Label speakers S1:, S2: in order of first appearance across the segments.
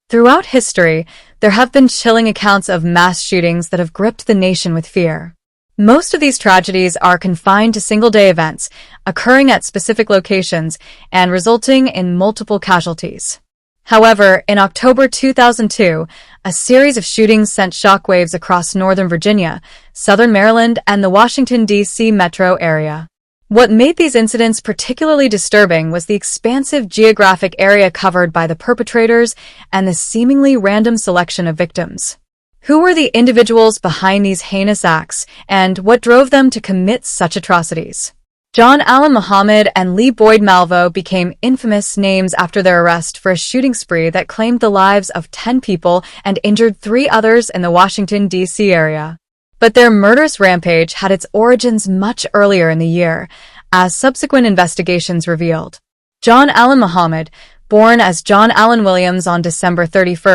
S1: Throughout history, there have been chilling accounts of mass shootings that have gripped the nation with fear. Most of these tragedies are confined to single-day events, occurring at specific locations and resulting in multiple casualties. However, in October 2002, a series of shootings sent shockwaves across Northern Virginia, Southern Maryland, and the Washington, D.C. metro area. What made these incidents particularly disturbing was the expansive geographic area covered by the perpetrators and the seemingly random selection of victims. Who were the individuals behind these heinous acts, and what drove them to commit such atrocities? John Allen Muhammad and Lee Boyd Malvo became infamous names after their arrest for a shooting spree that claimed the lives of 10 people and injured 3 others in the Washington, D.C. area. But their murderous rampage had its origins much earlier in the year, as subsequent investigations revealed. John Allen Muhammad, born as John Allen Williams on December 31,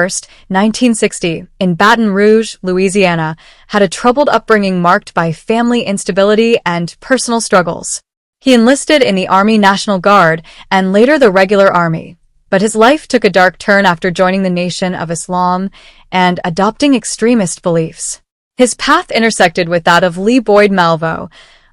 S1: 1960, in Baton Rouge, Louisiana, had a troubled upbringing marked by family instability and personal struggles. He enlisted in the Army National Guard and later the Regular Army, but his life took a dark turn after joining the Nation of Islam and adopting extremist beliefs. His path intersected with that of Lee Boyd Malvo,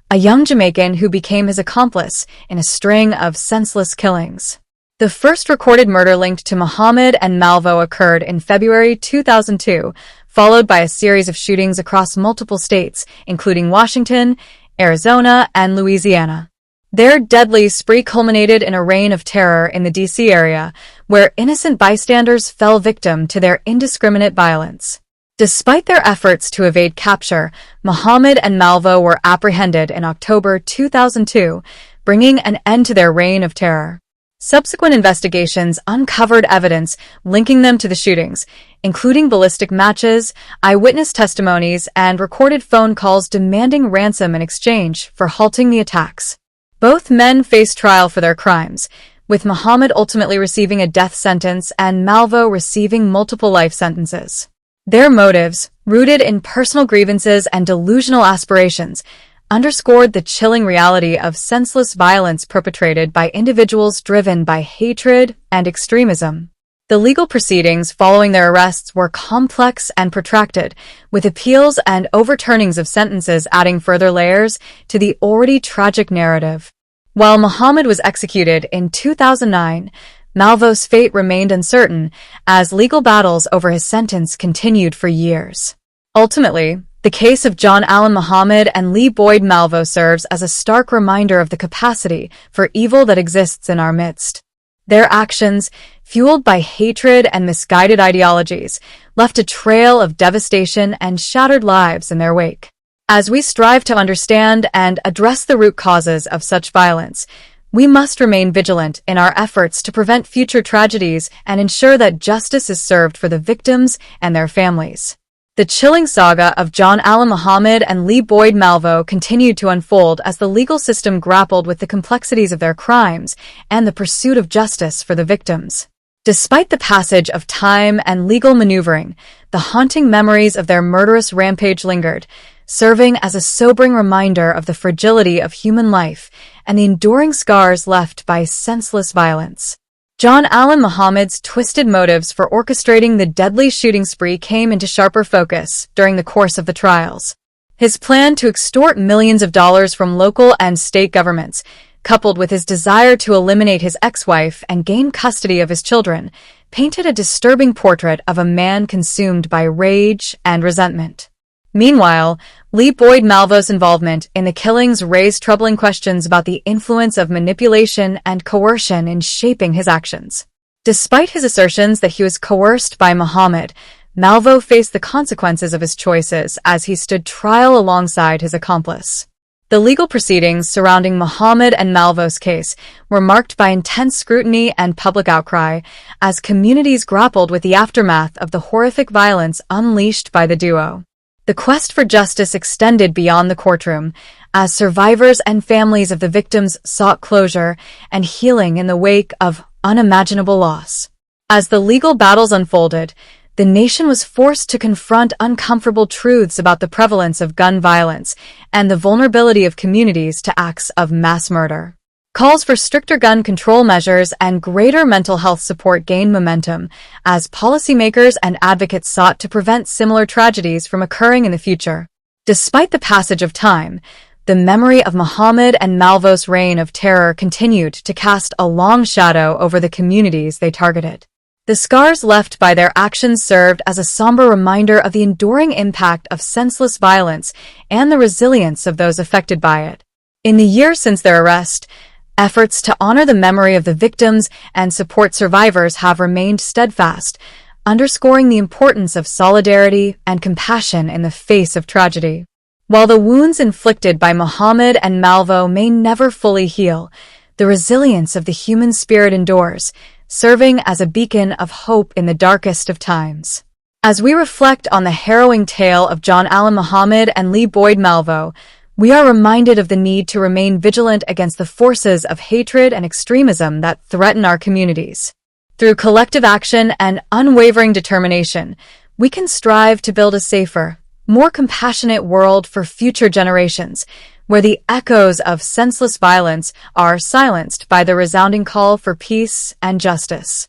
S1: a young Jamaican who became his accomplice in a string of senseless killings. The first recorded murder linked to Muhammad and Malvo occurred in February 2002, followed by a series of shootings across multiple states, including Washington, Arizona, and Louisiana. Their deadly spree culminated in a reign of terror in the D.C. area, where innocent bystanders fell victim to their indiscriminate violence. Despite their efforts to evade capture, Muhammad and Malvo were apprehended in October 2002, bringing an end to their reign of terror. Subsequent investigations uncovered evidence linking them to the shootings, including ballistic matches, eyewitness testimonies, and recorded phone calls demanding ransom in exchange for halting the attacks. Both men faced trial for their crimes, with Muhammad ultimately receiving a death sentence and Malvo receiving multiple life sentences. Their motives, rooted in personal grievances and delusional aspirations, underscored the chilling reality of senseless violence perpetrated by individuals driven by hatred and extremism. The legal proceedings following their arrests were complex and protracted, with appeals and overturnings of sentences adding further layers to the already tragic narrative. While Muhammad was executed in 2009, Malvo's fate remained uncertain as legal battles over his sentence continued for years. Ultimately, the case of John Allen Muhammad and Lee Boyd Malvo serves as a stark reminder of the capacity for evil that exists in our midst. Their actions, fueled by hatred and misguided ideologies, left a trail of devastation and shattered lives in their wake. As we strive to understand and address the root causes of such violence, we must remain vigilant in our efforts to prevent future tragedies and ensure that justice is served for the victims and their families. The chilling saga of John Allen Muhammad and Lee Boyd Malvo continued to unfold as the legal system grappled with the complexities of their crimes and the pursuit of justice for the victims. Despite the passage of time and legal maneuvering, the haunting memories of their murderous rampage lingered, serving as a sobering reminder of the fragility of human life and the enduring scars left by senseless violence. John Allen Muhammad's twisted motives for orchestrating the deadly shooting spree came into sharper focus during the course of the trials. His plan to extort millions of dollars from local and state governments, coupled with his desire to eliminate his ex-wife and gain custody of his children, painted a disturbing portrait of a man consumed by rage and resentment. Meanwhile, Lee Boyd Malvo's involvement in the killings raised troubling questions about the influence of manipulation and coercion in shaping his actions. Despite his assertions that he was coerced by Muhammad, Malvo faced the consequences of his choices as he stood trial alongside his accomplice. The legal proceedings surrounding Muhammad and Malvo's case were marked by intense scrutiny and public outcry as communities grappled with the aftermath of the horrific violence unleashed by the duo. The quest for justice extended beyond the courtroom, as survivors and families of the victims sought closure and healing in the wake of unimaginable loss. As the legal battles unfolded, the nation was forced to confront uncomfortable truths about the prevalence of gun violence and the vulnerability of communities to acts of mass murder. Calls for stricter gun control measures and greater mental health support gained momentum as policymakers and advocates sought to prevent similar tragedies from occurring in the future. Despite the passage of time, the memory of Muhammad and Malvo's reign of terror continued to cast a long shadow over the communities they targeted. The scars left by their actions served as a somber reminder of the enduring impact of senseless violence and the resilience of those affected by it. In the years since their arrest, efforts to honor the memory of the victims and support survivors have remained steadfast, underscoring the importance of solidarity and compassion in the face of tragedy. While the wounds inflicted by Muhammad and Malvo may never fully heal, the resilience of the human spirit endures, serving as a beacon of hope in the darkest of times. As we reflect on the harrowing tale of John Allen Muhammad and Lee Boyd Malvo, we are reminded of the need to remain vigilant against the forces of hatred and extremism that threaten our communities. Through collective action and unwavering determination, we can strive to build a safer, more compassionate world for future generations, where the echoes of senseless violence are silenced by the resounding call for peace and justice.